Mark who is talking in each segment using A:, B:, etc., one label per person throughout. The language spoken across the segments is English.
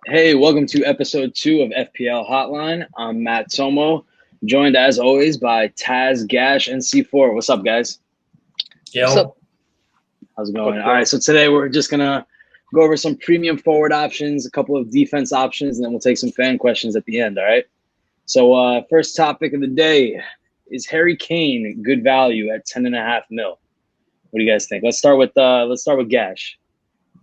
A: Hey, welcome to episode 2 of FPL Hotline. I'm Matt Tomo, joined as always by Taz, Gash, and C4. What's up, guys?
B: What's up?
A: How's it going? All right, so today we're just going to go over some premium forward options, a couple of defense options, and then we'll take some fan questions at the end, all right? So first topic of the day, is Harry Kane good value at 10.5 mil? What do you guys think? Let's start with Gash.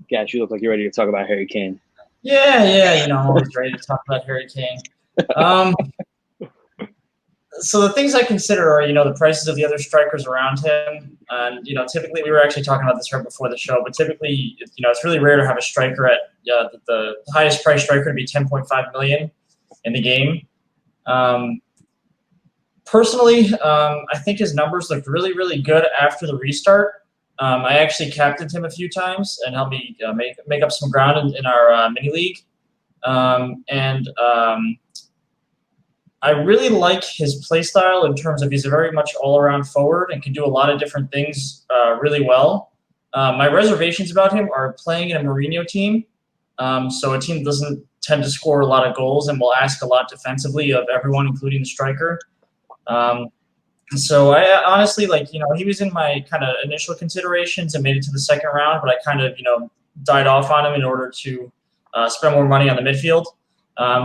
A: Gash, you look like you're ready to talk about Harry Kane.
B: Yeah, I'm always ready to talk about Harry Kane. So the things I consider are, the prices of the other strikers around him. And, typically we were actually talking about this right before the show, but typically, it's really rare to have a striker at the highest price striker to be 10.5 million in the game. Personally, I think his numbers looked really, really good after the restart. I actually captained him a few times and helped me make up some ground in our mini league. I really like his play style in terms of he's a very much all-around forward and can do a lot of different things really well. My reservations about him are playing in a Mourinho team, so a team that doesn't tend to score a lot of goals and will ask a lot defensively of everyone, including the striker. So I honestly, he was in my kind of initial considerations and made it to the second round, but I kind of, died off on him in order to spend more money on the midfield.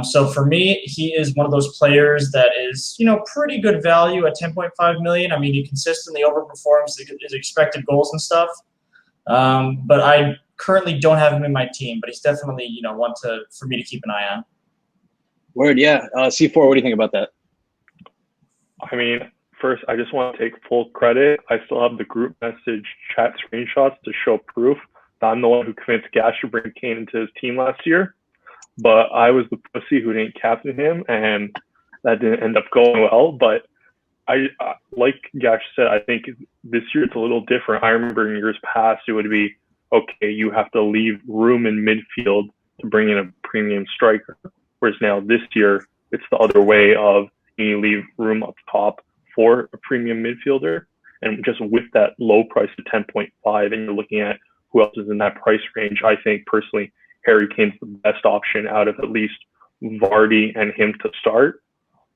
B: So for me, he is one of those players that is, pretty good value at 10.5 million. I mean, he consistently overperforms his expected goals and stuff. But I currently don't have him in my team, but he's definitely, one for me to keep an eye on.
A: Word, yeah. C4, what do you think about that?
C: I mean, first, I just want to take full credit. I still have the group message chat screenshots to show proof that I'm the one who convinced Gash to bring Kane into his team last year. But I was the pussy who didn't captain him, and that didn't end up going well. But I like Gash said, I think this year it's a little different. I remember in years past, it would be, okay, you have to leave room in midfield to bring in a premium striker. Whereas now this year, it's the other way of you leave room up top for a premium midfielder. And just with that low price of 10.5, and you're looking at who else is in that price range, I think personally, Harry Kane's the best option out of at least Vardy and him to start.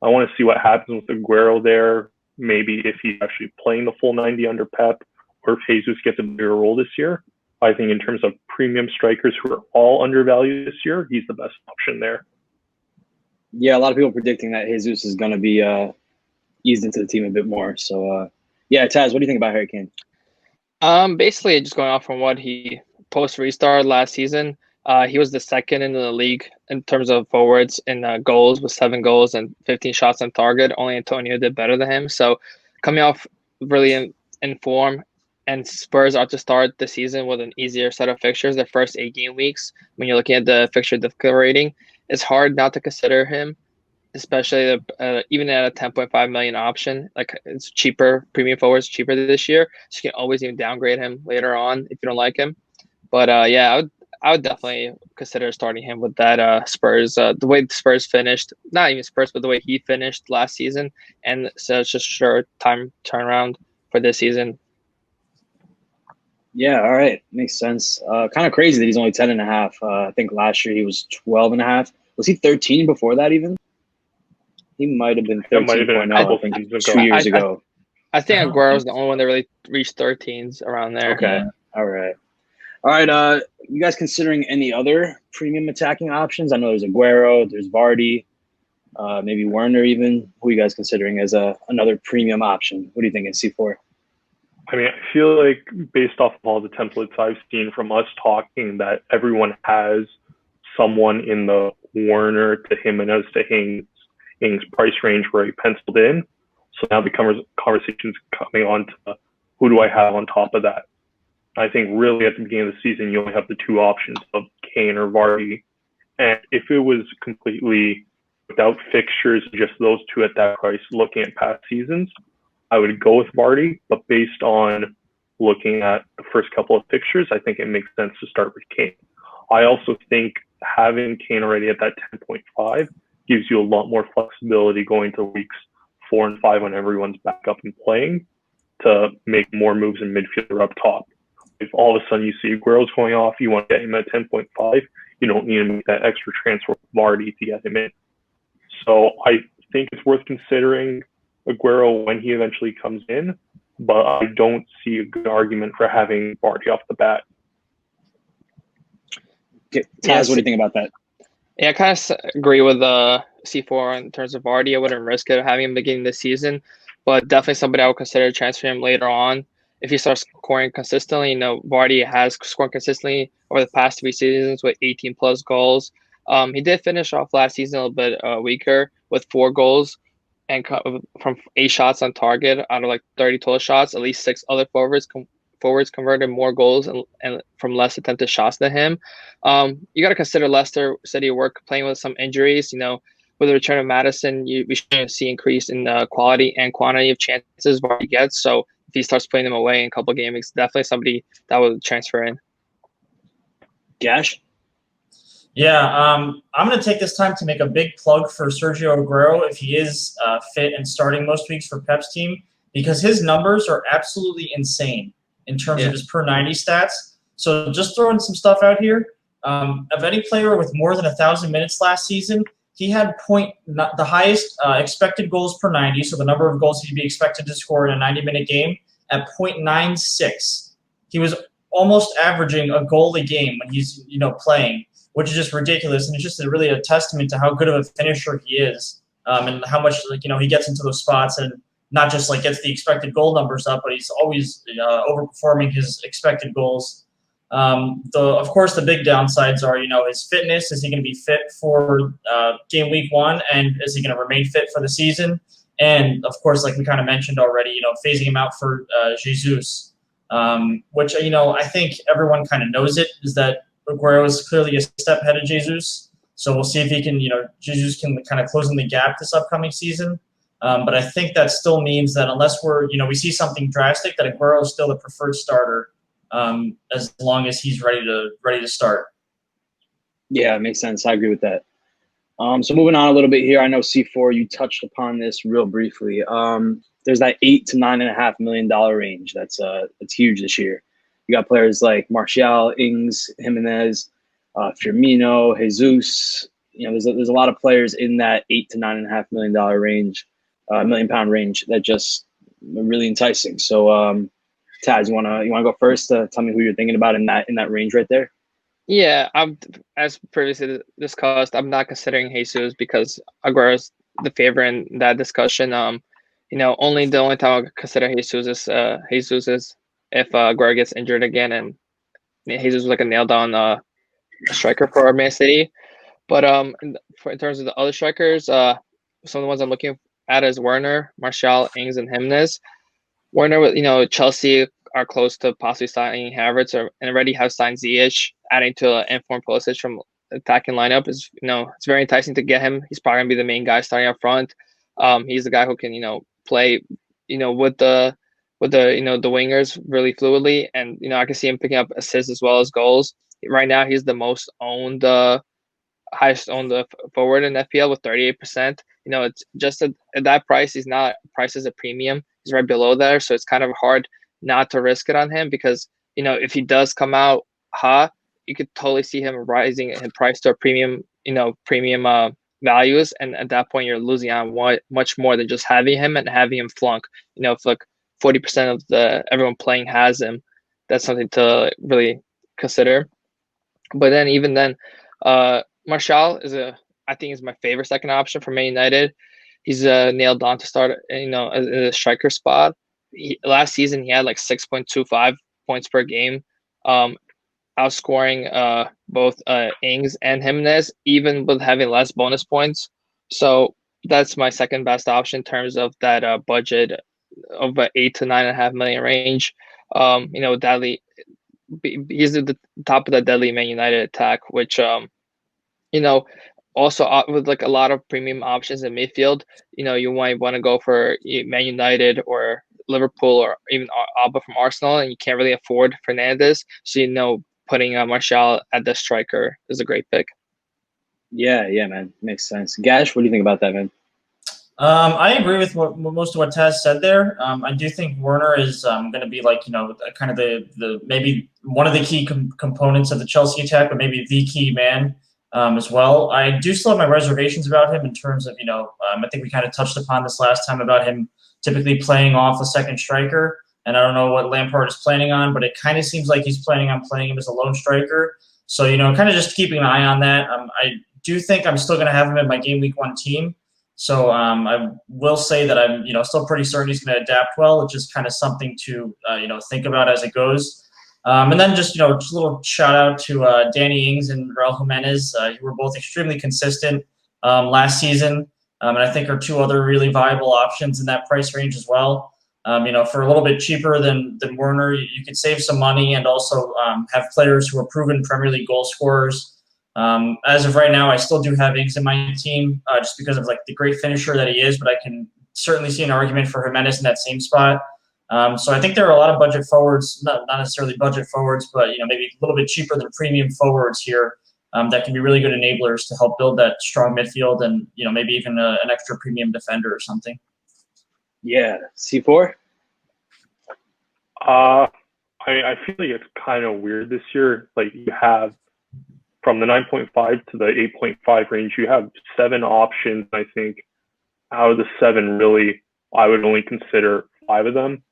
C: I want to see what happens with Aguero there. Maybe if he's actually playing the full 90 under Pep, or if Jesus gets a bigger role this year. I think in terms of premium strikers who are all undervalued this year, he's the best option there.
A: Yeah, a lot of people predicting that Jesus is going to be eased into the team a bit more. So, yeah, Taz, what do you think about Harry Kane?
D: Basically, just going off from what he post-restart last season, he was the second in the league in terms of forwards in goals with 7 goals and 15 shots on target. Only Antonio did better than him. So coming off really in form, and Spurs are to start the season with an easier set of fixtures the first 8 game weeks. When you're looking at the fixture difficulty rating, it's hard not to consider him, especially even at a 10.5 million option. Like, it's cheaper, premium forwards cheaper this year, so you can always even downgrade him later on if you don't like him. But I would definitely consider starting him with that Spurs. The way the Spurs finished, not even Spurs, but the way he finished last season, and so it's just a short time turnaround for this season.
A: Yeah, all right, makes sense. Kind of crazy that he's only 10.5. I think last year he was 12.5. Was he 13 before that even? He might have been 13.0, I think, 2 years ago.
D: I think Aguero was the only one that really reached 13s around there.
A: Okay, all right. You guys considering any other premium attacking options? I know there's Aguero, there's Vardy, maybe Werner even. Who are you guys considering as another premium option? What do you think in C4?
C: I mean, I feel like based off of all the templates I've seen from us talking, that everyone has someone in the Werner to Jimenez to Ings price range where he penciled in. So now the conversation's coming on to who do I have on top of that? I think really at the beginning of the season, you only have the 2 options of Kane or Vardy. And if it was completely without fixtures, just those 2 at that price, looking at past seasons, I would go with Vardy. But based on looking at the first couple of fixtures, I think it makes sense to start with Kane. I also think having Kane already at that 10.5 gives you a lot more flexibility going to weeks 4 and 5 when everyone's back up and playing to make more moves in midfield or up top. If all of a sudden you see Aguero's going off, you want to get him at 10.5, you don't need to make that extra transfer with Vardy to get him in. So I think it's worth considering Aguero when he eventually comes in, but I don't see a good argument for having Vardy off the bat.
A: Taz, what do you think about that?
D: Yeah, I kind of agree with C4 in terms of Vardy. I wouldn't risk it having him beginning this season, but definitely somebody I would consider transferring him later on. If he starts scoring consistently, Vardy has scored consistently over the past 3 seasons with 18 plus goals. He did finish off last season a little bit weaker with 4 goals and from 8 shots on target out of like 30 total shots. At least 6 other forwards converted more goals and from less attempted shots than him. You got to consider Leicester City work playing with some injuries. With the return of Madison, we should see increase in quality and quantity of chances Vardy gets. So if he starts putting them away in a couple of games, it's definitely somebody that would transfer in.
A: Gash?
B: Yeah, I'm going to take this time to make a big plug for Sergio Aguero if he is fit and starting most weeks for Pep's team, because his numbers are absolutely insane in terms of his per 90 stats. So just throwing some stuff out here, of any player with more than 1,000 minutes last season, he had the highest expected goals per 90, so the number of goals he'd be expected to score in a 90-minute game, at 0.96. He was almost averaging a goal a game when he's playing, which is just ridiculous, and it's just really a testament to how good of a finisher he is, and how much he gets into those spots and not just gets the expected goal numbers up, but he's always overperforming his expected goals. Of course, the big downsides are his fitness. Is he going to be fit for game week 1, and is he going to remain fit for the season? And of course, like we kind of mentioned already, phasing him out for Jesus, which I think everyone kind of knows it, is that Aguero is clearly a step ahead of Jesus. So we'll see if he can, Jesus can kind of close in the gap this upcoming season. But I think that still means that unless we see something drastic, that Aguero is still the preferred starter, as long as he's ready to start.
A: Yeah, it makes sense. I agree with that. So moving on a little bit here, I know C4, you touched upon this real briefly. There's that $8 to $9.5 million range. That's huge this year. You got players like Martial, Ings, Jimenez, Firmino, Jesus. There's a lot of players in that $8 to $9.5 million range, £1 million range that just are really enticing. So, Taz, you wanna go first? Tell me who you're thinking about in that range right there.
D: Yeah, as previously discussed, I'm not considering Jesus because Aguero's the favorite in that discussion. The only time I'll consider Jesus is if Aguero gets injured again, and Jesus was like a nailed down striker for Man City. But in terms of the other strikers, some of the ones I'm looking at is Werner, Martial, Ings, and Jimenez. Werner, with Chelsea are close to possibly signing Havertz, and already have signed Ziyech, adding to an informed Pulisic from attacking lineup is it's very enticing to get him. He's probably gonna be the main guy starting up front. He's the guy who can play with the wingers really fluidly, and I can see him picking up assists as well as goals. Right now, he's the most owned, highest owned forward in FPL with 38%. It's just at that price. He's not priced as a premium. He's right below there, so it's kind of hard not to risk it on him because if he does come out hot, you could totally see him rising in price to a premium values, and at that point you're losing on much more than just having him and having him flunk. If 40% of everyone playing has him, that's something to really consider. But then even then, Martial I think is my favorite second option for Man United. He's nailed on to start in the striker spot. Last season he had 6.25 points per game, outscoring both Ings and Jimenez, even with having less bonus points. So that's my second best option in terms of that budget of $8 to $9.5 million range. Deadly, he's at the top of the deadly Man United attack, which also with a lot of premium options in midfield. You might want to go for Man United or Liverpool or even Alba from Arsenal, and you can't really afford Fernandes. So putting Martial at the striker is a great pick.
A: Yeah, man, makes sense. Gash, what do you think about that, man?
B: I agree with most of what Taz said there. I do think Werner is going to be like, kind of the maybe one of the key components of the Chelsea attack, but maybe the key man as well. I do still have my reservations about him in terms of, I think we kind of touched upon this last time about him typically playing off a second striker. And I don't know what Lampard is planning on, but it kind of seems like he's planning on playing him as a lone striker. So, kind of just keeping an eye on that. I do think I'm still going to have him in my game week 1 team. So I will say that I'm, still pretty certain he's going to adapt well. It's just kind of something to, think about as it goes. And then just a little shout out to Danny Ings and Raul Jimenez. Who were both extremely consistent last season, and I think are 2 other really viable options in that price range as well. For a little bit cheaper than Werner, you could save some money and also have players who are proven Premier League goal scorers. As of right now, I still do have Ings in my team just because of like the great finisher that he is, but I can certainly see an argument for Jimenez in that same spot. So I think there are a lot of budget forwards, not necessarily budget forwards, but maybe a little bit cheaper than premium forwards here that can be really good enablers to help build that strong midfield and maybe even an extra premium defender or something.
A: Yeah, C4.
C: I feel like it's kind of weird this year. Like you have from the 9.5 to the 8.5 range, you have 7 options. I think out of the 7, really, I would only consider 5 of them.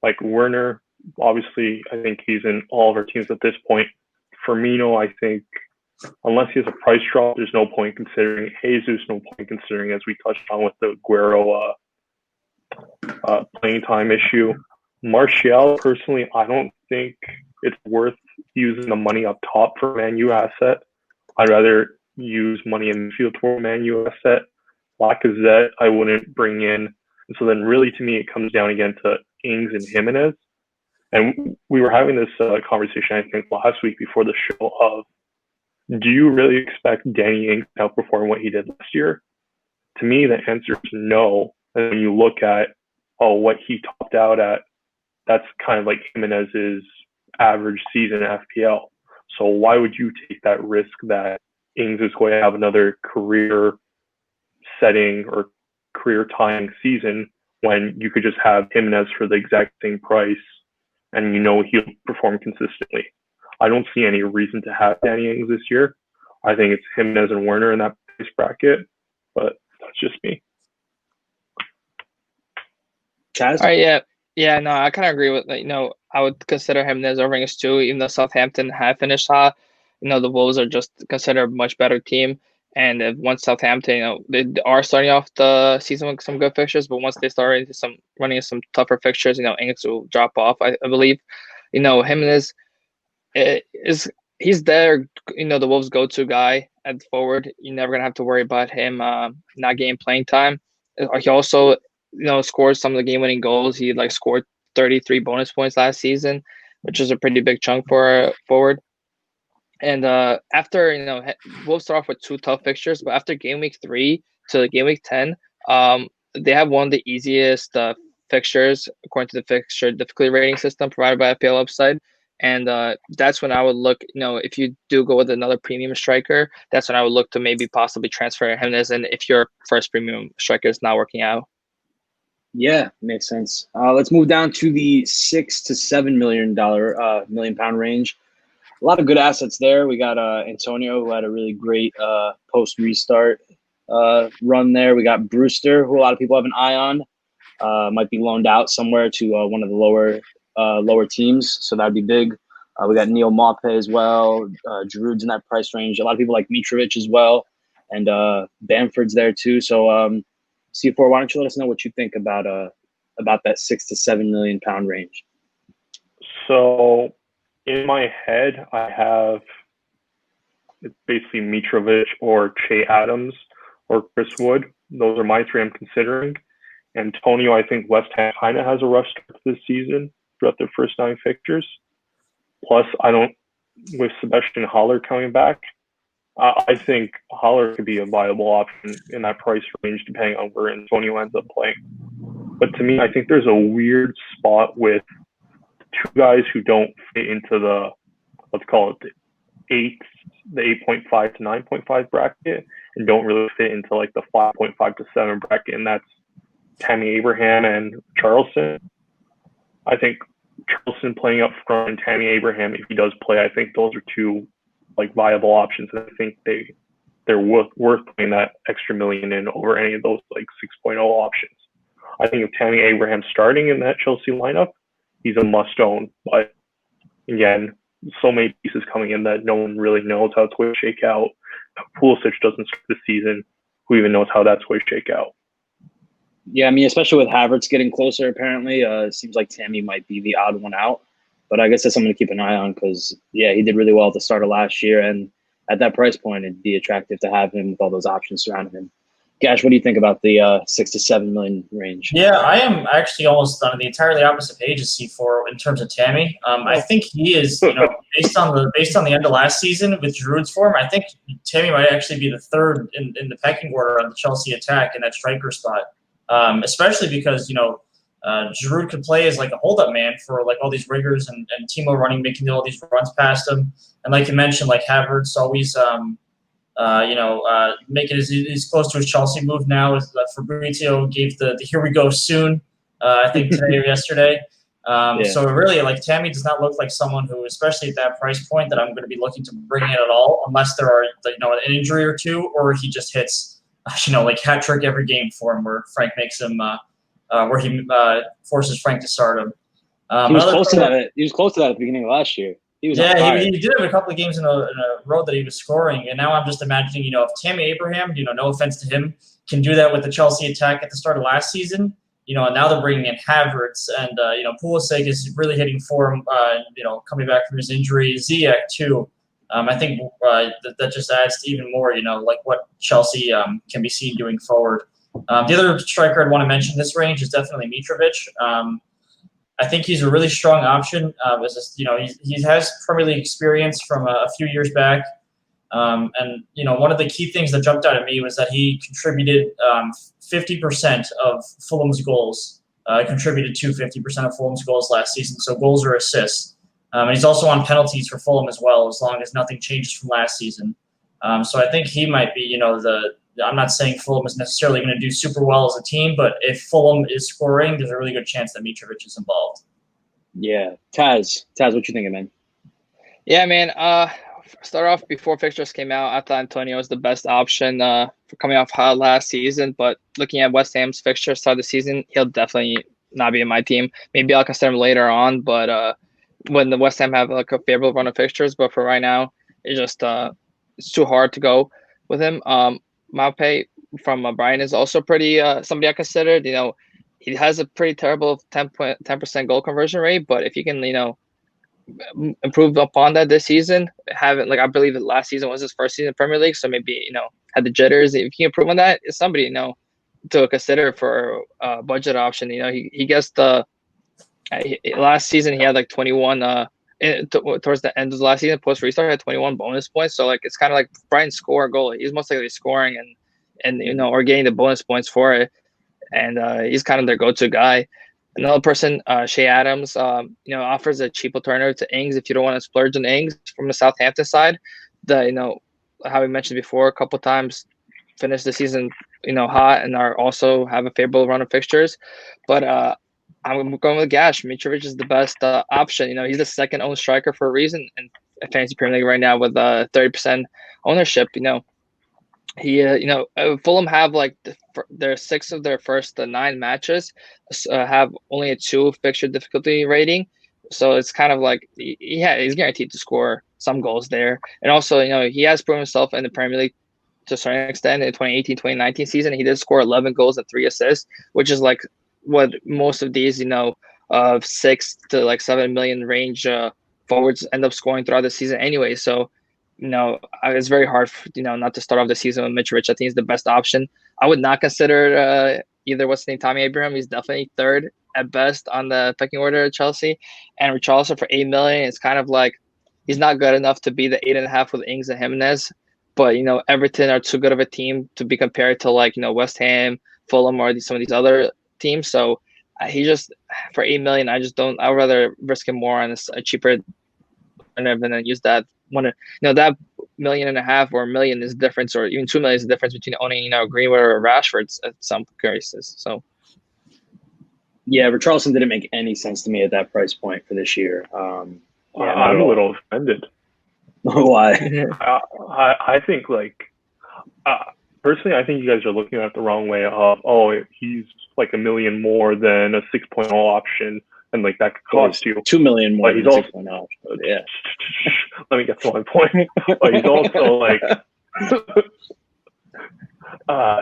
C: Like Werner, obviously, I think he's in all of our teams at this point. Firmino, I think, unless he has a price drop, there's no point considering. Jesus, no point considering, as we touched on with the Aguero playing time issue. Martial, personally, I don't think it's worth using the money up top for a Man U asset. I'd rather use money in midfield for a Man U asset. Lacazette, I wouldn't bring in. And so then really to me, it comes down again to Ings and Jimenez. And we were having this conversation, I think, last week before the show of, do you really expect Danny Ings to outperform what he did last year? To me, the answer is no. And when you look at, what he topped out at, that's kind of like Jimenez's average season FPL. So why would you take that risk that Ings is going to have another career-setting or career-tying season when you could just have Jimenez for the exact same price and he'll perform consistently? I don't see any reason to have Danny Ings this year. I think it's Jimenez and Werner in that price bracket, but that's just me.
A: Chaz?
D: All right, yeah, no, I kind of agree with that. I would consider Jimenez over Ings too, even though Southampton have finished hot. The Wolves are just considered a much better team. And once Southampton, they are starting off the season with some good fixtures, but once they start running some tougher fixtures, Ings will drop off, I believe. Jimenez he's there, the Wolves' go-to guy at forward. You're never gonna have to worry about him not getting playing time. He also, scores some of the game-winning goals. He scored 33 bonus points last season, which is a pretty big chunk for a forward. And after, we'll start off with 2 tough fixtures, but after game week 3 to game week 10, they have one of the easiest fixtures according to the fixture difficulty rating system provided by FPL Upside. And that's when I would look, if you do go with another premium striker, that's when I would look to maybe possibly transfer Jimenez. And if your first premium striker is not working out.
A: Yeah, makes sense. Let's move down to the $6 to $7 million £1,000,000 range. A lot of good assets there. We got Antonio, who had a really great post restart run there. We got Brewster, who a lot of people have an eye on. Might be loaned out somewhere to one of the lower teams, so that'd be big. We got Neil Maupay as well. Giroud's in that price range. A lot of people like Mitrovic as well, and Bamford's there too. So C4, why don't you let us know what you think about that $6 to £7 million range?
C: So in my head, I have it's basically Mitrovic or Che Adams or Chris Wood. Those are my 3 I'm considering. Antonio, I think West Ham kind of has a rough start to this season throughout their first 9 fixtures. Plus, with Sebastian Haller coming back, I think Haller could be a viable option in that price range depending on where Antonio ends up playing. But to me, I think there's a weird spot with 2 guys who don't fit into the, let's call it the the 8.5 to 9.5 bracket and don't really fit into like the 5.5 to 7 bracket, and that's Tammy Abraham and Charleston. I think Charleston playing up front and Tammy Abraham, if he does play, I think those are two like viable options, and I think they're worth putting that extra million in over any of those like 6.0 options. I think if Tammy Abraham's starting in that Chelsea lineup, he's a must-own. But again, so many pieces coming in that no one really knows how it's going to shake out. Pulisic doesn't start the season. Who even knows how that's going to shake out?
A: Yeah, I mean, especially with Havertz getting closer, apparently, it seems like Tammy might be the odd one out. But I guess that's something to keep an eye on because, yeah, he did really well at the start of last year. And at that price point, it'd be attractive to have him with all those options surrounding him. Gash, what do you think about the 6 to 7 million range?
B: Yeah, I am actually almost on the entirely opposite page as C4 in terms of Tammy. I think he is, based on the end of last season with Giroud's form, I think Tammy might actually be the third in the pecking order on the Chelsea attack in that striker spot. Especially because, Giroud could play as like a hold-up man for like all these riggers and Timo making all these runs past him. And like you mentioned, like Havertz always, making he's close to his Chelsea move now. With Fabrizio gave the here we go soon, I think today or yesterday. So really, like Tammy does not look like someone who, especially at that price point, that I'm going to be looking to bring in at all, unless there are an injury or two, or he just hits like hat trick every game for him, where Frank makes him, where he forces Frank to start him.
A: He was close to that. He was close to that at the beginning of last year. He was
B: he did have a couple of games in a row that he was scoring, and now I'm just imagining, if Tammy Abraham, no offense to him, can do that with the Chelsea attack at the start of last season, and now they're bringing in Havertz, and Pulisic is really hitting form, coming back from his injury, Ziyech too. I think that just adds to even more, like what Chelsea can be seen doing forward. The other striker I'd want to mention in this range is definitely Mitrovic. I think he's a really strong option. He has Premier League experience from a few years back. And one of the key things that jumped out at me was that he contributed 50% of Fulham's goals, contributed to 50% of Fulham's goals last season. So goals or assists. And he's also on penalties for Fulham as well, as long as nothing changes from last season. So I think he might be, I'm not saying Fulham is necessarily going to do super well as a team, but if Fulham is scoring, there's a really good chance that Mitrovic is involved.
A: Yeah. Taz, what you thinking, man?
D: Yeah, man. Start off before fixtures came out, I thought Antonio was the best option for coming off hot last season. But looking at West Ham's fixture start of the season, he'll definitely not be in my team. Maybe I'll consider him later on, but when the West Ham have like a favorable run of fixtures. But for right now, it's just it's too hard to go with him. Maupe from Brian is also pretty somebody I considered. He has a pretty terrible 10% goal conversion rate, but if you can improve upon that this season, I believe that last season was his first season in Premier League, so maybe had the jitters. If you improve on that, it's somebody to consider for a budget option. He gets the last season he had like 21 towards the end of the last season, post restart, had 21 bonus points. So it's kind of like Brian score a goal, he's most likely scoring and or getting the bonus points for it, and he's kind of their go-to guy. Another person, Shea Adams, offers a cheap alternative to Ings if you don't want to splurge on Ings from the Southampton side. How we mentioned before a couple times, finished the season hot and are also have a favorable run of fixtures, but I'm going with Gash. Mitrovic is the best option. He's the second owned striker for a reason in Fantasy Premier League right now with 30% ownership. Fulham have their 6 of their first 9 matches have only a 2 fixture difficulty rating. So it's kind of like, he's guaranteed to score some goals there. And also, he has proven himself in the Premier League to a certain extent. In the 2018-2019 season, he did score 11 goals and 3 assists, which is like what most of these, of 6 to 7 million range forwards end up scoring throughout the season anyway. So, it's very hard, not to start off the season with Mitrovic. I think he's the best option. I would not consider either Tammy Abraham. He's definitely third at best on the pecking order at Chelsea. And Richarlison for $8 million, it's kind of like he's not good enough to be the 8.5 with Ings and Jimenez. But, Everton are too good of a team to be compared to West Ham, Fulham, or some of these other teams. So he just, for $8 million, I'd rather risk him more on a cheaper alternative and then use that want to, that 1.5 million or $1 million is the difference, or even 2 million is the difference between owning, Greenwood or Rashford at some cases. So.
A: Yeah, Richarlison didn't make any sense to me at that price point for this year.
C: I'm a little offended.
A: Why?
C: I think personally, I think you guys are looking at it the wrong way of, he's like $1 million more than a 6.0 option, and like that could cost you
A: 2 million more than 6.0 option. Yeah.
C: Let me get to my point. But he's also like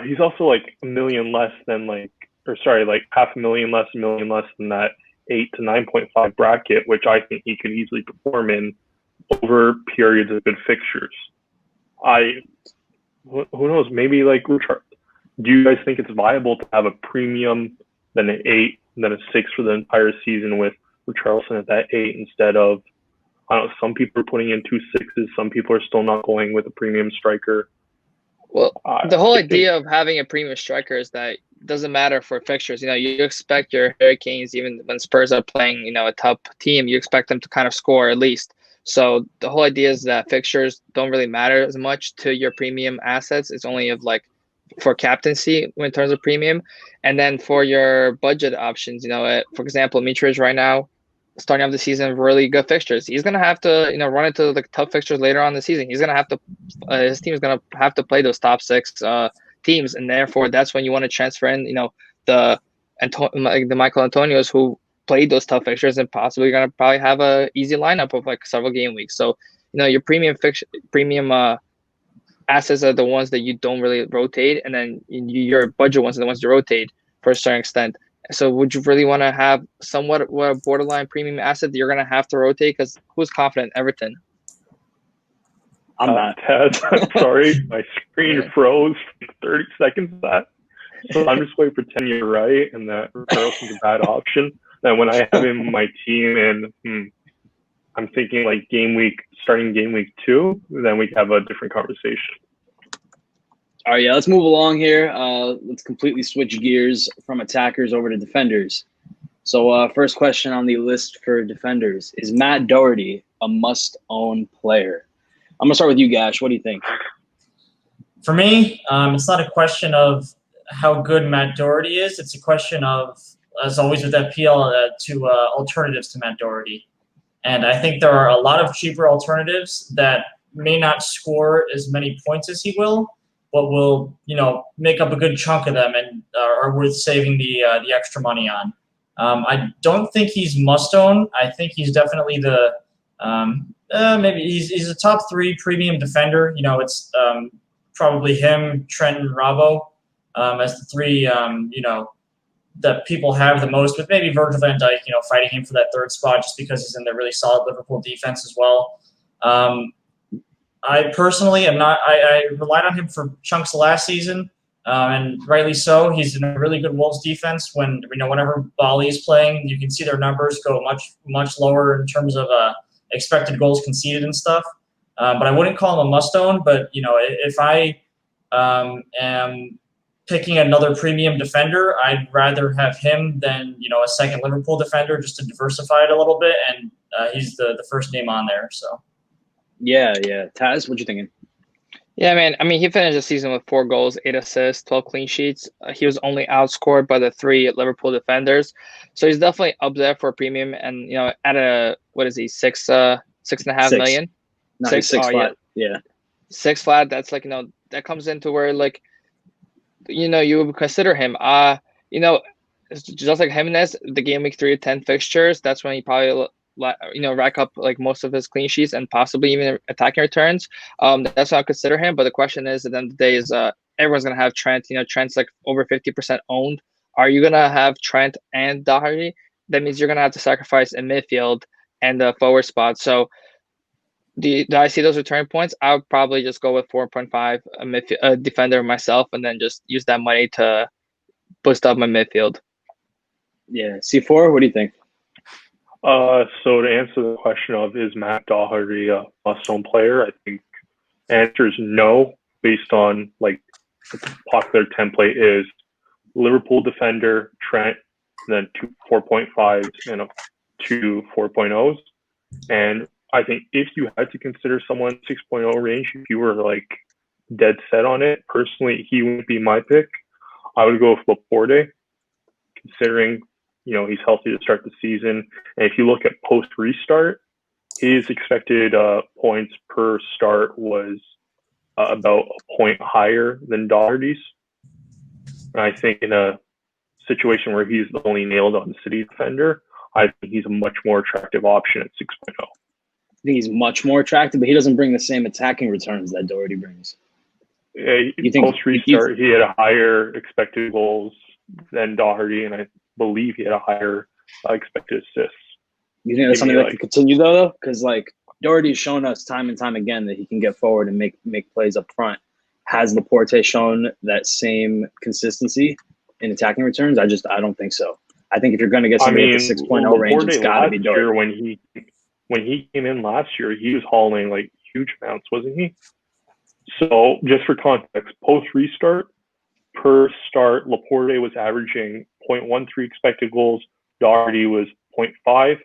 C: he's also like $1 million less than like $500,000 less, $1 million less than that 8 to 9.5 bracket, which I think he could easily perform in over periods of good fixtures. Who knows? Maybe like, do you guys think it's viable to have a premium, then an 8, then a 6 for the entire season with Richarlison at that 8 instead of, I don't know, some people are putting in 2 6s, some people are still not going with a premium striker.
D: Well, the whole idea of having a premium striker is that it doesn't matter for fixtures. You expect your Harry Kanes, even when Spurs are playing, a top team, you expect them to kind of score at least. So the whole idea is that fixtures don't really matter as much to your premium assets. It's only of like for captaincy in terms of premium. And then for your budget options, for example, Mitrovic right now, starting off the season, really good fixtures. He's going to have to, run into the tough fixtures later on in the season. He's going to have to, his team is going to have to play those top 6 teams. And therefore, that's when you want to transfer in, the Michael Antonios who played those tough fixtures and possibly going to probably have a easy lineup of like several game weeks. So, your premium assets are the ones that you don't really rotate, and then your budget ones are the ones you rotate for a certain extent. So would you really want to have somewhat a borderline premium asset that you're going to have to rotate? Because who's confident in Everton?
A: I'm not.
C: Sorry, my screen froze for 30 seconds of that. So I'm just waiting for 10 you're right, and that Richarlison's a bad option. And when I have him in my team, and I'm thinking like starting game week 2, then we have a different conversation.
A: All right, yeah, let's move along here. Let's completely switch gears from attackers over to defenders. So first question on the list for defenders. Is Matt Doherty a must-own player? I'm going to start with you, Gash. What do you think?
B: For me, it's not a question of how good Matt Doherty is. It's a question of, as always with FPL, to alternatives to Matt Doherty. And I think there are a lot of cheaper alternatives that may not score as many points as he will, but will, make up a good chunk of them and are worth saving the extra money on. I don't think he's must own. I think he's definitely the maybe he's a top 3 premium defender. It's probably him, Trent, and Robbo as the 3 that people have the most, with maybe Virgil van Dijk, fighting him for that 3rd spot just because he's in the really solid Liverpool defense as well. I personally am not. I relied on him for chunks last season, and rightly so. He's in a really good Wolves defense. Whenever Bali is playing, you can see their numbers go much lower in terms of expected goals conceded and stuff. But I wouldn't call him a must-own. But if I am picking another premium defender, I'd rather have him than a second Liverpool defender just to diversify it a little bit. And he's the first name on there. So.
A: Yeah. Taz, what you thinking?
D: Yeah, man. I mean, he finished the season with 4 goals, 8 assists, 12 clean sheets. He was only outscored by the 3 Liverpool defenders. So he's definitely up there for a premium. And, at a, what is he, 6.5 million?
A: No, 6 flat. Yeah.
D: 6 flat. That's like, that comes into where like, you would consider him. Just like Jimenez, the game week 3 of 10 fixtures, that's when he probably rack up like most of his clean sheets and possibly even attacking returns. That's how I consider him. But the question is, at the end of the day, is everyone's gonna have Trent. Trent's like over 50% owned. Are you gonna have Trent and Doherty? That means you're gonna have to sacrifice in midfield and the forward spot. So do I see those return points? I would probably just go with 4.5 a defender myself, and then just use that money to boost up my midfield.
A: Yeah. C4, what do you think?
C: So to answer the question of is Matt Doherty a must-own player, I think the answer is no, based on like the popular template is Liverpool defender, Trent, and then 2 4.5s and 2 4.0s. And I think if you had to consider someone 6.0 range, if you were like dead set on it, personally, he would be my pick. I would go with Laporte, considering, he's healthy to start the season. And if you look at post restart, his expected points per start was about a point higher than Doherty's. And I think in a situation where he's the only nailed on City defender, I think he's a much more attractive option at 6.0.
A: I think he's much more attractive, but he doesn't bring the same attacking returns that Doherty brings.
C: Post restart, he had a higher expected goals than Doherty, and I believe he had a higher expected assists.
A: You think that's something that can continue though? Because Doherty's shown us time and time again that he can get forward and make plays up front. Has Laporte shown that same consistency in attacking returns? I don't think so. I think if you're going to get somebody at the 6.0 range, it's got to be Doherty.
C: When he came in last year, he was hauling huge amounts, wasn't he? So just for context, post restart per start, Laporte was averaging 0.13 expected goals. Doherty was 0.5.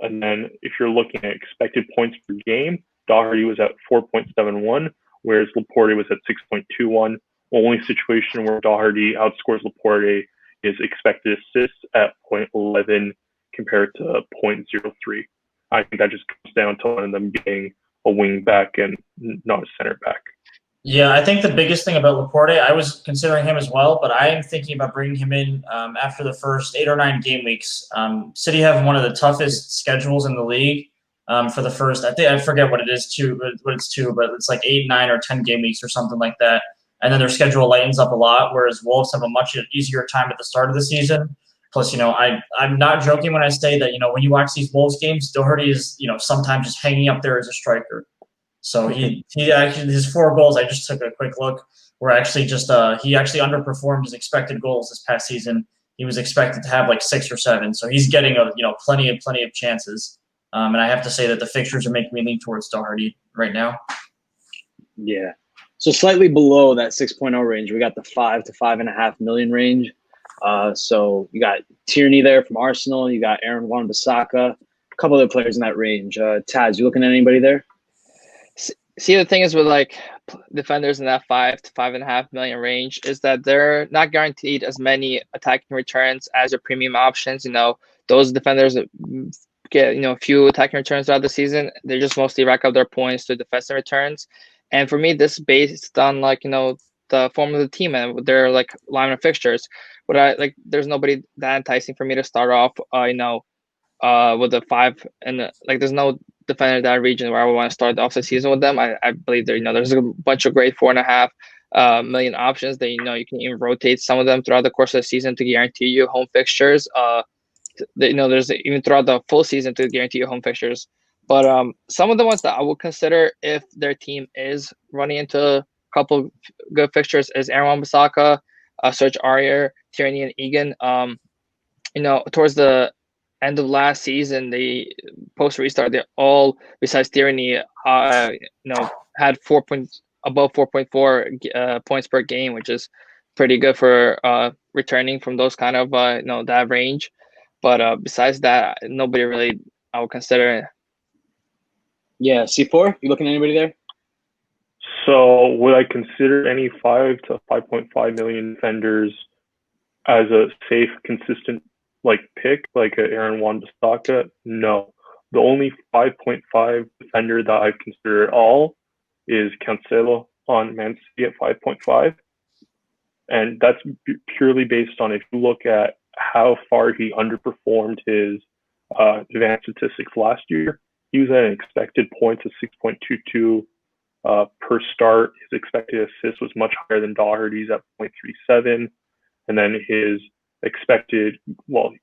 C: And then if you're looking at expected points per game, Doherty was at 4.71, whereas Laporte was at 6.21. Only situation where Doherty outscores Laporte is expected assists at 0.11 compared to 0.03. I think that just comes down to one of them being a wing back and not a center back.
B: Yeah, I think the biggest thing about Laporte, I was considering him as well, but I am thinking about bringing him in after the first 8 or 9 game weeks. City have one of the toughest schedules in the league for the first, I forget what it's 2, but it's 8, 9, or 10 game weeks or something like that. And then their schedule lightens up a lot, whereas Wolves have a much easier time at the start of the season. Plus, I'm not joking when I say that, when you watch these Wolves games, Doherty is, sometimes just hanging up there as a striker. So he actually, his 4 goals, I just took a quick look, were actually just he actually underperformed his expected goals this past season. He was expected to have 6 or 7, so he's getting plenty of chances. And I have to say that the fixtures are making me lean towards Doherty right now.
A: Yeah, so slightly below that 6.0 range, we got the 5 to 5.5 million range. So you got Tierney there from Arsenal. You got Aaron Wan-Bissaka, a couple other players in that range. Taz, you looking at anybody there?
D: See, the thing is with defenders in that 5 to 5.5 million range is that they're not guaranteed as many attacking returns as your premium options. Those defenders get a few attacking returns throughout the season. They just mostly rack up their points to defensive returns. And for me, this is based on the form of the team and their line of fixtures. But there's nobody that enticing for me to start off. With the 5 and there's no defender in that region where I would want to start off the season with them. I believe that there's a bunch of great 4.5 million options that you can even rotate some of them throughout the course of the season to guarantee you home fixtures. There's even throughout the full season to guarantee you home fixtures. But some of the ones that I would consider if their team is running into a couple good fixtures is Aaron Wan-Bissaka, Serge Aurier, Tierney, and Egan. Towards the end of last season, they post restart, they all besides Tierney, had above 4.4 points per game, which is pretty good for returning from those kind of that range. But besides that, nobody really I would consider.
A: Yeah, C4, you looking at anybody there?
C: So would I consider any 5 to 5.5 million defenders as a safe, consistent pick, like Aaron Wan-Bissaka? No. The only 5.5 defender that I've considered at all is Cancelo on Man City at 5.5. And that's purely based on if you look at how far he underperformed his advanced statistics last year. He was at an expected points of 6.22 per start. His expected assist was much higher than Doherty's at 0.37. And then his expected goals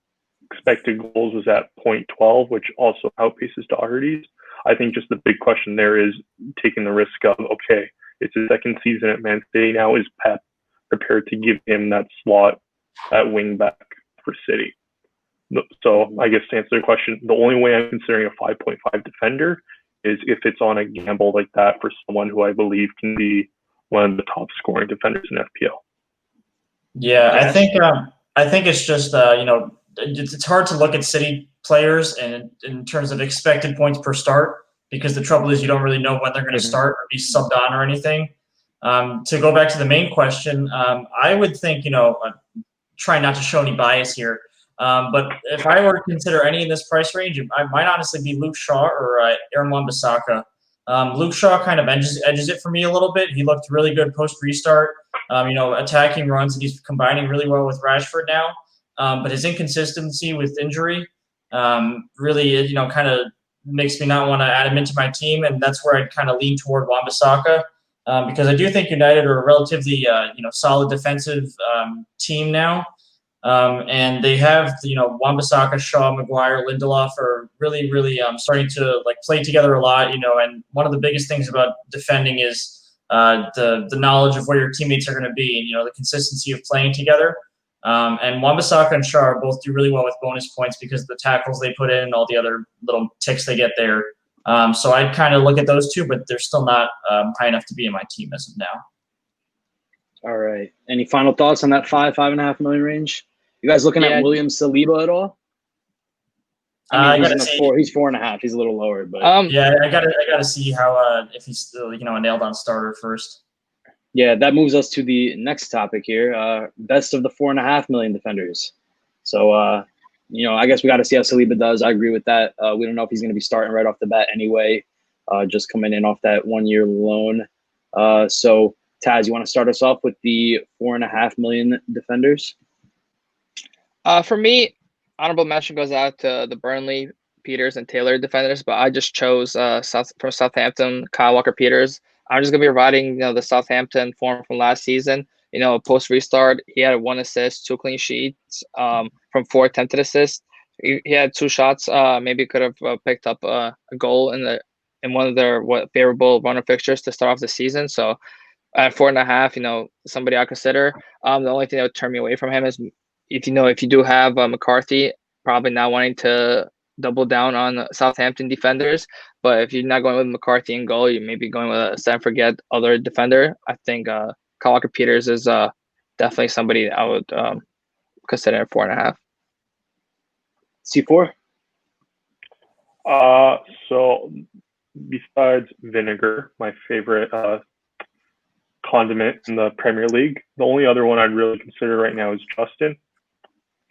C: was at 0.12, which also outpaces Doherty's. I think just the big question there is taking the risk of, okay, it's his second season at Man City now. Is Pep prepared to give him that slot at wing back for City? So I guess to answer the question, the only way I'm considering a 5.5 defender is if it's on a gamble like that for someone who I believe can be one of the top scoring defenders in FPL.
B: Yeah, I think it's just it's hard to look at City players and in terms of expected points per start because the trouble is you don't really know when they're going to start or be subbed on or anything. To go back to the main question, I would think, try not to show any bias here. But if I were to consider any in this price range, I might honestly be Luke Shaw or Aaron Wan-Bissaka. Luke Shaw kind of edges it for me a little bit. He looked really good post restart. Attacking runs, and he's combining really well with Rashford now. But his inconsistency with injury really, kind of makes me not want to add him into my team, and that's where I'd kind of lean toward Wan-Bissaka. Because I do think United are a relatively, solid defensive team now. And they have, Wan-Bissaka, Shaw, Maguire, Lindelof are really, really starting to play together a lot, and one of the biggest things about defending is the knowledge of where your teammates are going to be and, the consistency of playing together. And Wan-Bissaka and Shaw both do really well with bonus points because of the tackles they put in and all the other little ticks they get there. So I'd kind of look at those two, but they're still not high enough to be in my team as of now.
A: All right. Any final thoughts on that 5.5 million range? You guys looking at William Saliba at all? He's 4.5. He's a little lower, but
B: I gotta see how if he's still a nailed on starter first.
A: Yeah, that moves us to the next topic here. Best of the 4.5 million defenders. So I guess we got to see how Saliba does. I agree with that. We don't know if he's going to be starting right off the bat anyway, just coming in off that 1-year loan. So Taz, you want to start us off with the 4.5 million defenders?
D: For me, honorable mention goes out to the Burnley, Peters, and Taylor defenders, but I just chose from Southampton, Kyle Walker-Peters. I'm just going to be riding the Southampton form from last season. Post restart, he had 1 assist, 2 clean sheets from 4 attempted assists. He had 2 shots. Maybe could have picked up a goal in one of their favorable runner fixtures to start off the season. So at 4.5, somebody I consider. The only thing that would turn me away from him is if you do have McCarthy, probably not wanting to double down on Southampton defenders. But if you're not going with McCarthy in goal, you may be going with a set and forget other defender. I think Kyle Walker-Peters is definitely somebody I would consider at 4.5.
A: C4?
C: So besides vinegar, my favorite condiment in the Premier League, the only other one I'd really consider right now is Justin,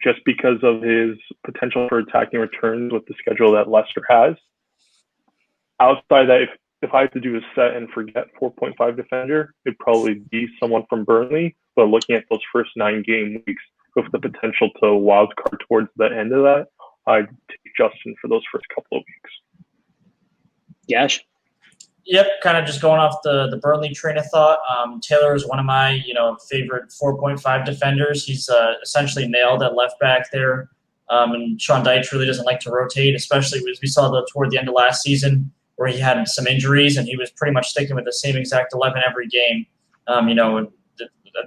C: just because of his potential for attacking returns with the schedule that Leicester has. Outside that, if I had to do a set and forget 4.5 defender, it'd probably be someone from Burnley. But looking at those first 9 game weeks with the potential to wild card towards the end of that, I'd take Justin for those first couple of weeks.
A: Yash?
B: Yep, kind of just going off the Burnley train of thought. Taylor is one of my favorite 4.5 defenders. He's essentially nailed at left back there. And Sean Dyche really doesn't like to rotate, especially as we saw toward the end of last season where he had some injuries and he was pretty much sticking with the same exact 11 every game.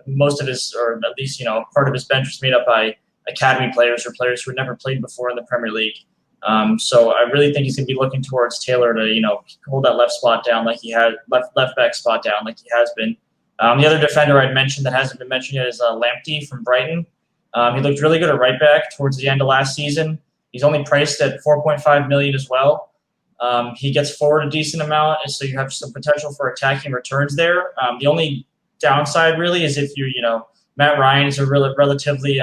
B: Most of his, or at least part of his bench was made up by academy players or players who had never played before in the Premier League. So I really think he's going to be looking towards Taylor to, hold that left spot down like he had, left back spot down like he has been. The other defender I'd mentioned that hasn't been mentioned yet is Lamptey from Brighton. He looked really good at right back towards the end of last season. He's only priced at 4.5 million as well. He gets forward a decent amount, and so you have some potential for attacking returns there. The only downside really is if Matt Ryan is a relatively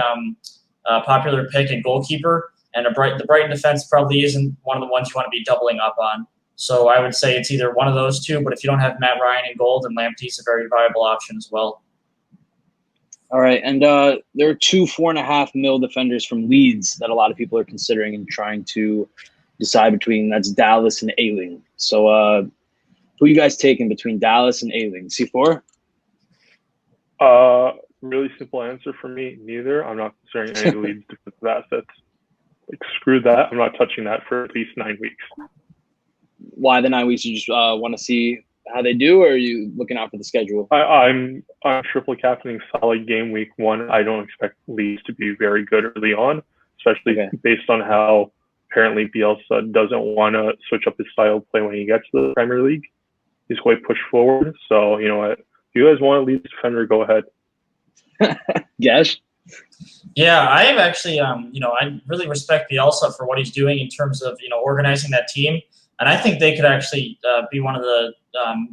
B: popular pick and goalkeeper. And the Brighton defense probably isn't one of the ones you want to be doubling up on. So I would say it's either one of those two, but if you don't have Matt Ryan in goal, then Lamptey's a very viable option as well.
A: All right, and there are 2 4.5 mil defenders from Leeds that a lot of people are considering and trying to decide between. That's Dallas and Ayling. So who are you guys taking between Dallas and Ayling? C4?
C: Really simple answer for me, neither. I'm not considering any Leeds defensive assets. Screw that. I'm not touching that for at least 9 weeks.
A: Why the 9 weeks? You just want to see how they do, or are you looking out for the schedule?
C: I'm triple captaining solid game week 1. I don't expect Leeds to be very good early on, especially based on how apparently Bielsa doesn't want to switch up his style of play when he gets to the Premier League. He's quite pushed forward. So, you know what? If you guys want a Leeds defender, go ahead.
A: Yes.
B: Yeah, I am actually, I really respect Bielsa for what he's doing in terms of, organizing that team. And I think they could actually be one of the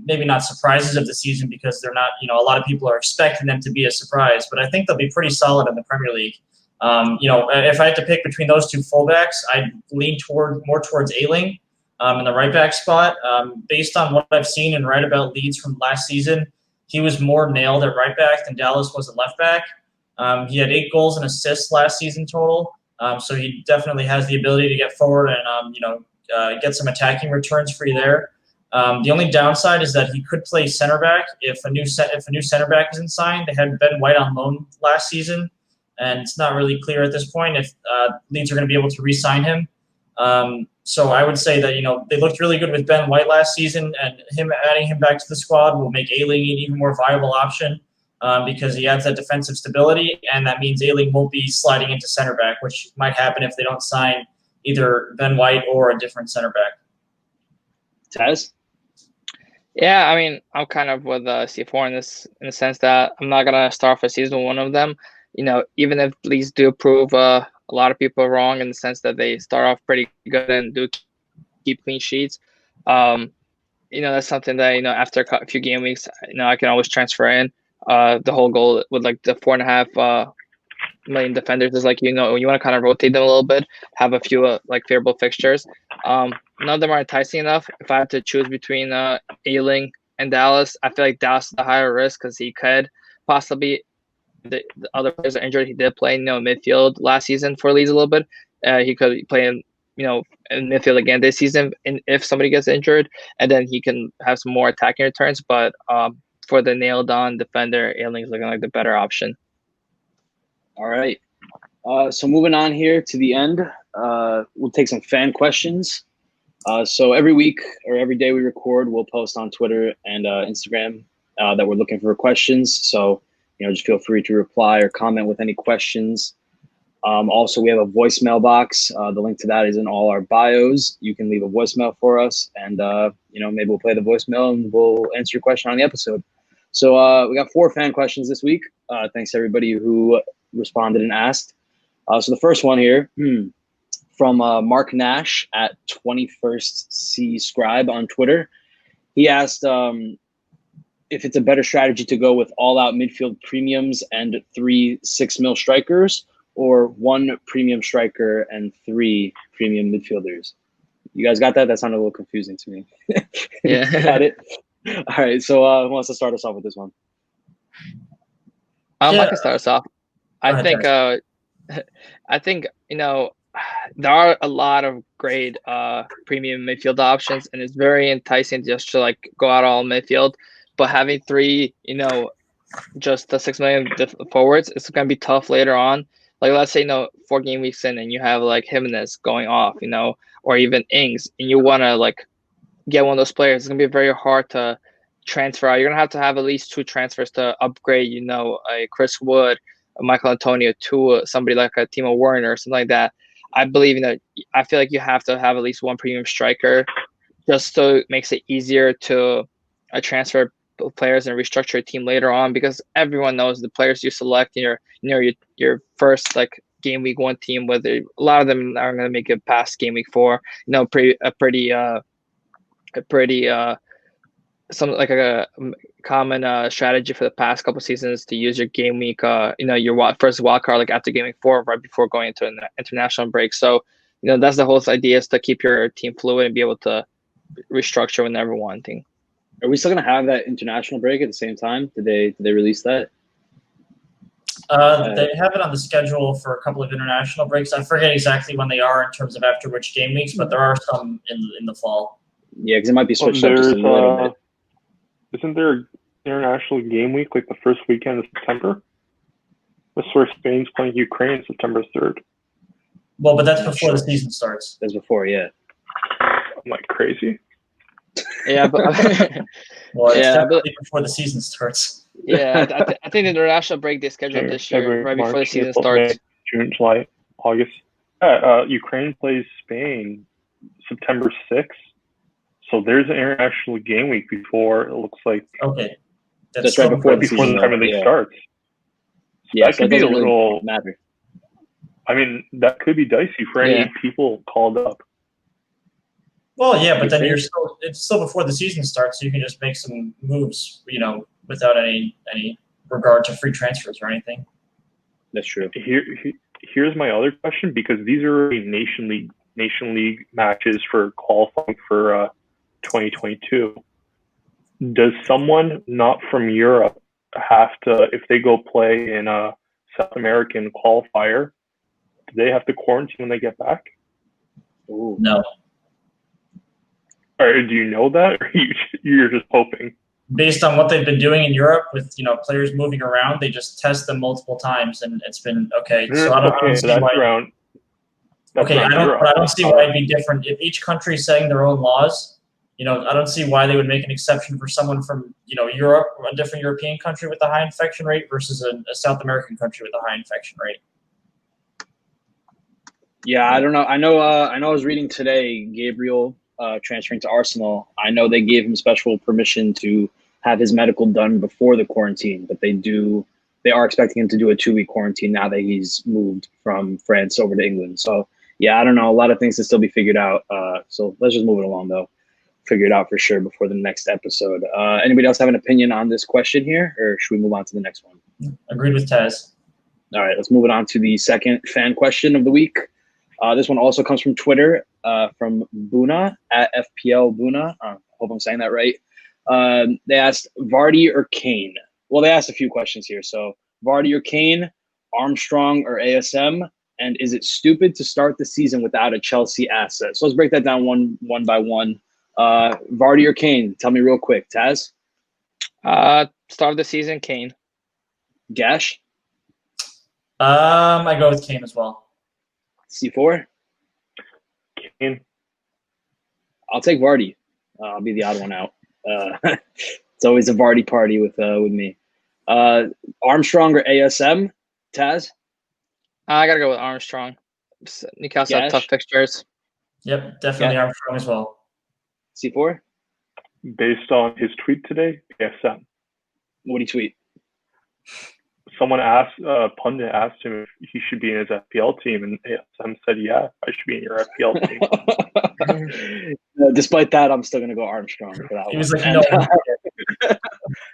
B: maybe not surprises of the season because they're not, a lot of people are expecting them to be a surprise, but I think they'll be pretty solid in the Premier League. If I had to pick between those two fullbacks, I'd lean more towards Ayling in the right back spot. Based on what I've seen and read about Leeds from last season, he was more nailed at right back than Dallas was at left back. He had 8 goals and assists last season total. So he definitely has the ability to get forward and, get some attacking returns for you there. The only downside is that he could play center back if a new center back isn't signed. They had Ben White on loan last season, and it's not really clear at this point if Leeds are going to be able to re-sign him. So I would say that, they looked really good with Ben White last season, and adding him back to the squad will make Ayling an even more viable option because he adds that defensive stability, and that means Ayling won't be sliding into center back, which might happen if they don't sign either Ben White or a different center back.
A: Taz?
D: Yeah, I mean, I'm kind of with C4 in the sense that I'm not gonna start for season one of them. Even if Leeds do prove a lot of people wrong in the sense that they start off pretty good and do keep clean sheets. That's something that after a few game weeks, I can always transfer in. The whole goal with like the 4.5 million defenders is like you want to kind of rotate them a little bit, have a few favorable fixtures. None of them are enticing enough. If I have to choose between Ayling and Dallas, I feel like Dallas is the higher risk because he could possibly. The other players are injured. He did play in midfield last season for Leeds a little bit. He could play in midfield again this season, and if somebody gets injured, and then he can have some more attacking returns. But for the nailed on defender, Ayling is looking like the better option.
A: All right. So moving on here to the end, we'll take some fan questions. So every week or every day we record, we'll post on Twitter and Instagram that we're looking for questions. So, just feel free to reply or comment with any questions. Also, we have a voicemail box. The link to that is in all our bios. You can leave a voicemail for us, and maybe we'll play the voicemail and we'll answer your question on the episode. So we got 4 fan questions this week. Thanks to everybody who responded and asked. So the first one here from Mark Nash at 21st C Scribe on Twitter. He asked if it's a better strategy to go with all-out midfield premiums and 3 6 mil strikers, or 1 premium striker and 3 premium midfielders. You guys got that? That sounded a little confusing to me.
D: Yeah.
A: Got it? All right. So who wants to start us off with this one?
D: I can start us off. I think there are a lot of great premium midfield options, and it's very enticing just to go out all midfield. But having 3, just the 6 million forwards, it's gonna be tough later on. Let's say 4 game weeks in, and you have Jimenez going off, or even Ings, and you wanna get one of those players. It's gonna be very hard to transfer out. You're gonna have to have at least 2 transfers to upgrade, a Chris Wood, a Michael Antonio to somebody like a Timo Werner or something like that. I believe I feel like you have to have at least 1 premium striker, just so it makes it easier to transfer players and restructure your team later on, because everyone knows the players you select in your first game week 1 team, whether a lot of them are going to make it past game week 4. A common strategy for the past couple seasons to use your game week, your first wild card after game week 4, right before going into an international break. So, that's the whole idea, is to keep your team fluid and be able to restructure whenever wanting.
A: Are we still going to have that international break at the same time? Did they release that?
B: They have it on the schedule for a couple of international breaks. I forget exactly when they are in terms of after which game weeks, but there are some in the fall.
A: Yeah, because it might be switched up just a little bit.
C: Isn't there an international game week the first weekend of September? That's where Spain's playing Ukraine September 3rd.
B: Well, but that's before the season starts.
A: That's before, yeah.
C: I'm crazy.
D: Yeah, but
B: well, it's definitely before the season starts.
D: Yeah, I think the international break they scheduled this year, right before the season starts.
C: May, June, July, August. Ukraine plays Spain September 6th. So there's an international game week before, it looks like.
B: Okay.
A: That's right before
C: the Premier League starts. So
A: yeah,
C: that could be a little
A: matter.
C: I mean, that could be dicey for any people called up.
B: Well, yeah, but then it's still before the season starts, so you can just make some moves, without any regard to free transfers or anything.
A: That's true.
C: Here's my other question, because these are Nation League matches for qualifying for 2022. Does someone not from Europe have to, if they go play in a South American qualifier, do they have to quarantine when they get back?
A: Ooh.
B: No.
C: Or do you know that, or you're just hoping?
B: Based on what they've been doing in Europe with players moving around, they just test them multiple times, and it's been okay. So I don't see why. I don't see why it'd be different if each country is setting their own laws. I don't see why they would make an exception for someone from Europe, or a different European country with a high infection rate versus a South American country with a high infection rate.
A: Yeah, I don't know. I know I was reading today, Gabriel transferring to Arsenal. I know they gave him special permission to have his medical done before the quarantine, but they are expecting him to do a 2-week quarantine now that he's moved from France over to England. So yeah, I don't know. A lot of things to still be figured out. So let's just move it along though. Figure it out for sure before the next episode. Anybody else have an opinion on this question here, or should we move on to the next one?
B: Agreed with Taz.
A: All right, let's move it on to the second fan question of the week. This one also comes from Twitter, from Buna at FPL Buna. Hope I'm saying that right. They asked Vardy or Kane. Well, they asked a few questions here. So Vardy or Kane, Armstrong or ASM, and is it stupid to start the season without a Chelsea asset? So let's break that down one by one. Vardy or Kane? Tell me real quick, Taz.
D: Start of the season, Kane.
A: Gash.
B: I go with Kane as well.
A: C4.
C: Kane.
A: I'll take Vardy. I'll be the odd one out. It's always a Vardy party with me. Armstrong or ASM? Taz.
D: I gotta go with Armstrong. Newcastle have tough fixtures.
B: Yep, definitely Armstrong as well.
A: C4?
C: Based on his tweet today, ASM.
A: What do you tweet?
C: Someone asked, pundit asked him if he should be in his FPL team, and ASM said, yeah, I should be in your FPL team.
A: Despite that, I'm still going to go Armstrong for that
B: He
A: one.
B: was like, no.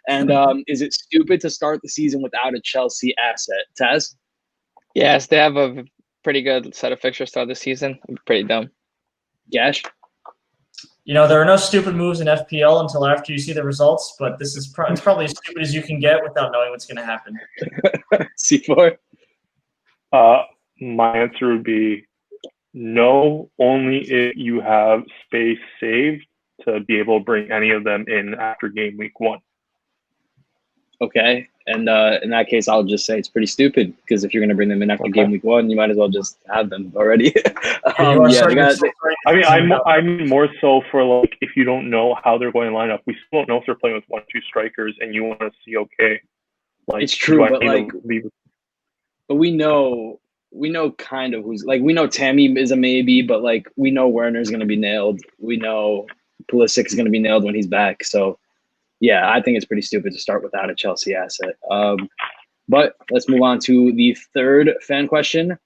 A: And is it stupid to start the season without a Chelsea asset? Taz?
D: Yes, they have a pretty good set of fixtures start the season. Pretty dumb.
A: Gash?
B: There are no stupid moves in FPL until after you see the results, but this is it's probably as stupid as you can get without knowing what's going to happen.
A: C4?
C: My answer would be no, only if you have space saved to be able to bring any of them in after game week 1.
A: Okay. And in that case, I'll just say it's pretty stupid, because if you're going to bring them in after game week 1, you might as well just have them already.
C: I mean more so for like, if you don't know how they're going to line up. We still don't know if they're playing with 1 or 2 strikers, and you want to see, okay, like,
A: it's true, but we know kind of who's, like, we know Tammy is a maybe, but like we know Werner's going to be nailed. We know Pulisic is going to be nailed when he's back. So yeah, I think it's pretty stupid to start without a Chelsea asset. But let's move on to the third fan question.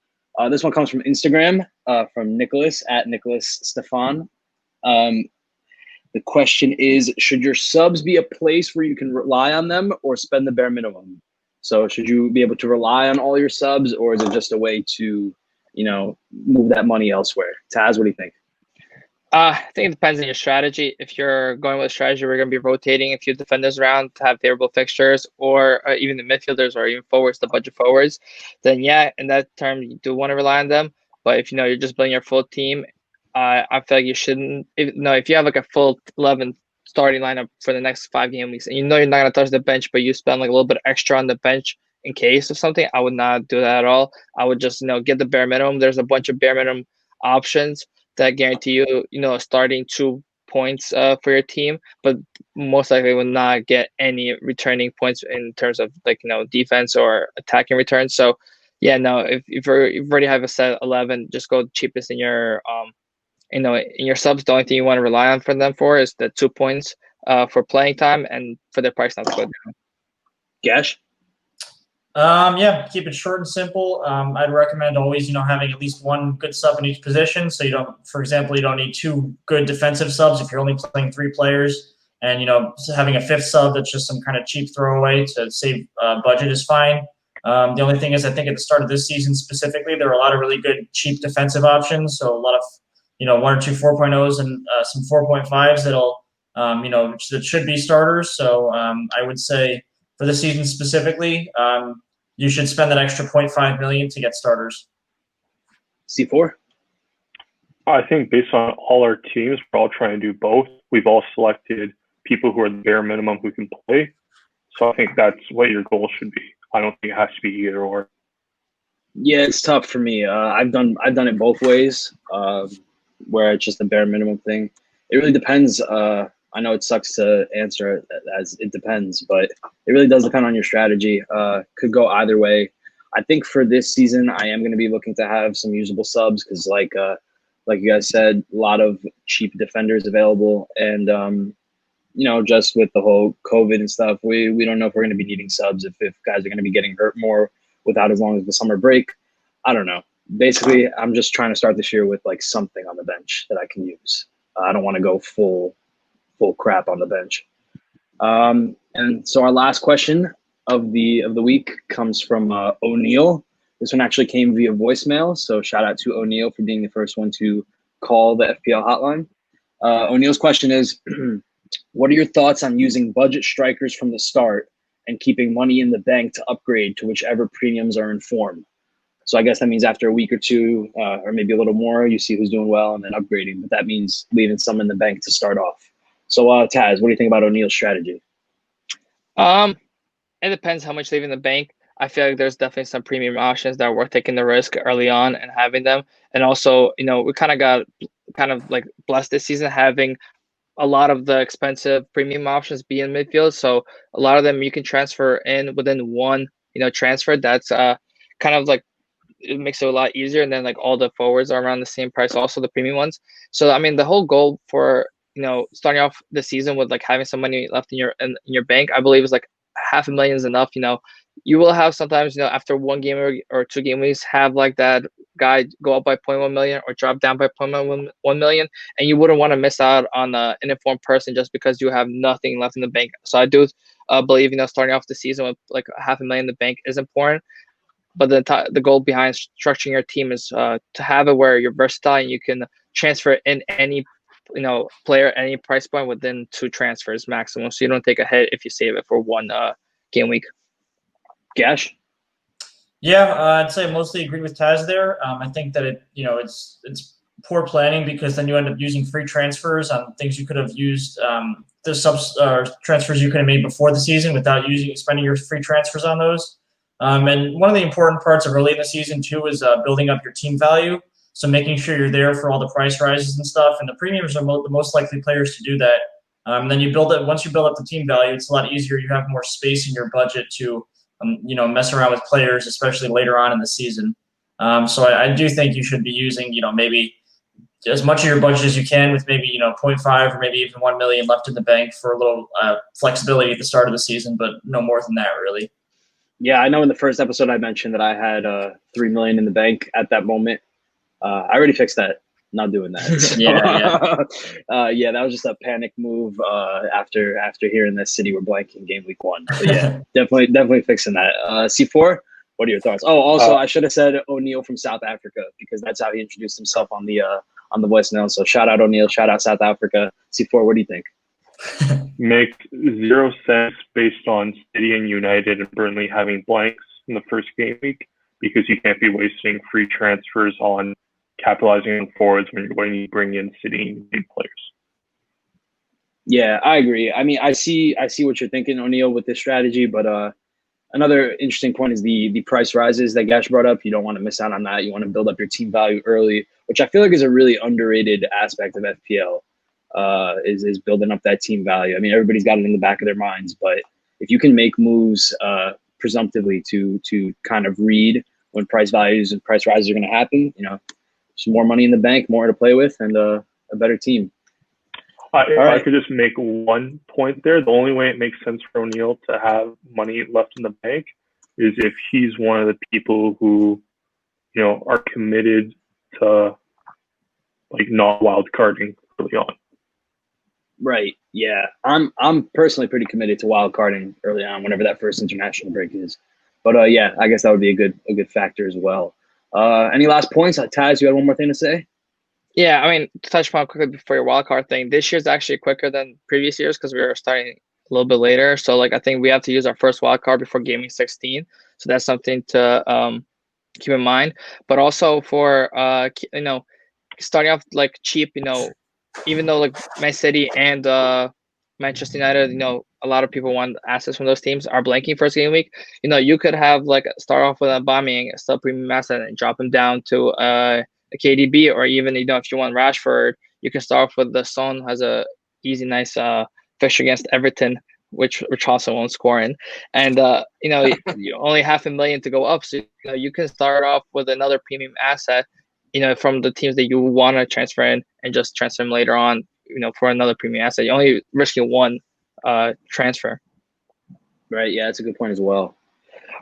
A: This one comes from Instagram, from Nicholas at Nicholas Stefan. The question is, should your subs be a place where you can rely on them or spend the bare minimum? So should you be able to rely on all your subs, or is it just a way to, move that money elsewhere? Taz, what do you think?
D: I think it depends on your strategy. If you're going with a strategy, we're going to be rotating a few defenders around to have favorable fixtures, or even the midfielders or even forwards, the budget forwards, then yeah, in that term, you do want to rely on them. But if you're just building your full team, I feel like you shouldn't. If you have like a full 11 starting lineup for the next 5 game weeks, and you're not going to touch the bench, but you spend like a little bit extra on the bench in case of something, I would not do that at all. I would just get the bare minimum. There's a bunch of bare minimum options that guarantee you, starting 2 points for your team, but most likely will not get any returning points in terms of defense or attacking returns. So yeah, no, if you already have a set 11, just go cheapest in your in your subs. The only thing you want to rely on for them for is the 2 points for playing time and for their price not to go down.
A: Gash?
B: Yeah, keep it short and simple. I'd recommend always, having at least one good sub in each position. So you don't, for example, you don't need two good defensive subs if you're only playing three players. And, having a fifth sub that's just some kind of cheap throwaway to save budget is fine. The only thing is, I think at the start of this season specifically, there were a lot of really good cheap defensive options. So a lot of, one or two 4.0s and some 4.5s that'll, that should be starters. So I would say for the season specifically, you should spend that extra 0.5 million to get starters.
A: C4?
C: I think based on all our teams, we're all trying to do both. We've all selected people who are the bare minimum who can play. So I think that's what your goal should be. I don't think it has to be either or.
A: Yeah, it's tough for me. I've done it both ways, where it's just the bare minimum thing. It really depends. I know it sucks to answer as it depends, but it really does depend on your strategy. Could go either way. I think for this season, I am going to be looking to have some usable subs because, like you guys said, a lot of cheap defenders available, and just with the whole COVID and stuff, we don't know if we're going to be needing subs if guys are going to be getting hurt more without as long as the summer break. I don't know. Basically, I'm just trying to start this year with like something on the bench that I can use. I don't want to go full crap on the bench. And so our last question of the week comes from O'Neill. This one actually came via voicemail, so shout out to O'Neill for being the first one to call the FPL hotline. O'Neill's question is, what are your thoughts on using budget strikers from the start and keeping money in the bank to upgrade to whichever premiums are in form? So I guess that means after a week or two, or maybe a little more, you see who's doing well and then upgrading. But that means leaving some in the bank to start off. So Taz, what do you think about O'Neill's strategy?
D: It depends how much they leave in the bank. I feel like there's definitely some premium options that are worth taking the risk early on and having them. And also, we kind of got like blessed this season having a lot of the expensive premium options be in midfield. So a lot of them you can transfer in within one, transfer. That's kind of like, it makes it a lot easier. And then like all the forwards are around the same price, also the premium ones. So, I mean, the whole goal for, starting off the season with like having some money left in your bank, I believe is like 500,000 is enough. You will have sometimes, after one game or 2 game weeks, have like that guy go up by 0.1 million or drop down by 0.1 million, and you wouldn't want to miss out on an informed person just because you have nothing left in the bank. So I do believe, starting off the season with like 500,000 in the bank is important. But the goal behind structuring your team is to have it where you're versatile and you can transfer in any player at any price point within 2 transfers maximum, so you don't take a hit if you save it for one game week.
A: Gash?
B: Yeah, I'd say I mostly agree with Taz there. I think that it's poor planning because then you end up using free transfers on things you could have used the subs transfers you could have made before the season without spending your free transfers on those. And one of the important parts of early in the season too is building up your team value. So making sure you're there for all the price rises and stuff, and the premiums are the most likely players to do that. Then once you build up the team value, it's a lot easier. You have more space in your budget to, mess around with players, especially later on in the season. So I do think you should be using, maybe as much of your budget as you can with maybe, 0.5 or maybe even 1 million left in the bank for a little flexibility at the start of the season, but no more than that really.
A: Yeah, I know in the first episode I mentioned that I had 3 million in the bank at that moment. I already fixed that. Not doing that. So, yeah, that was just a panic move after hearing that City were blanking game week 1. So yeah, definitely fixing that. C4, what are your thoughts? Oh, also I should have said O'Neill from South Africa because that's how he introduced himself on the voicemail. So shout out O'Neill, shout out South Africa. C4, what do you think?
C: Make 0 sense based on City and United and Burnley having blanks in the first game week because you can't be wasting free transfers on capitalizing on forwards when you bring in City and United players.
A: Yeah, I agree. I mean, I see what you're thinking, O'Neill, with this strategy, but another interesting point is the price rises that Gash brought up. You don't want to miss out on that. You want to build up your team value early, which I feel like is a really underrated aspect of FPL. Is building up that team value. I mean, everybody's got it in the back of their minds, but if you can make moves presumptively to kind of read when price values and price rises are going to happen, some more money in the bank, more to play with, and a better team.
C: If I could just make one point there, the only way it makes sense for O'Neill to have money left in the bank is if he's one of the people who, are committed to like not wild carding early on.
A: Right. Yeah. I'm personally pretty committed to wild carding early on whenever that first international break is. But yeah, I guess that would be a good factor as well. Any last points? Taz, you had one more thing to say?
D: Yeah, I mean, to touch upon quickly before your wild card thing, this year's actually quicker than previous years because we were starting a little bit later. So like I think we have to use our first wild card before gaming 16. So that's something to keep in mind. But also for starting off like cheap, even though like Man City and Manchester United, a lot of people want assets from those teams are blanking first game week. You could have like start off with a Aubameyang, a sub premium asset, and drop him down to a KDB, or even if you want Rashford, you can start off with the Son has a easy, nice fixture against Everton, which also won't score in, and you only $500,000 to go up, so you can start off with another premium asset, from the teams that you want to transfer in, and just transfer them later on, for another premium asset. You're only risking one transfer.
A: Right. Yeah, that's a good point as well.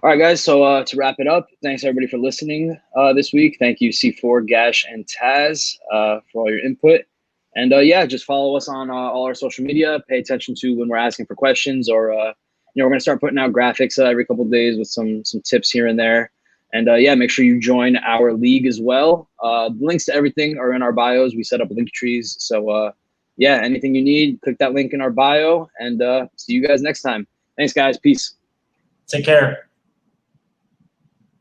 A: All right, guys. So to wrap it up, thanks everybody for listening this week. Thank you, C4, Gash, and Taz for all your input. And yeah, just follow us on all our social media. Pay attention to when we're asking for questions, or we're going to start putting out graphics every couple of days with some tips here and there. And yeah, make sure you join our league as well. Links to everything are in our bios. We set up link trees. So yeah, anything you need, click that link in our bio. And see you guys next time. Thanks, guys. Peace.
B: Take care.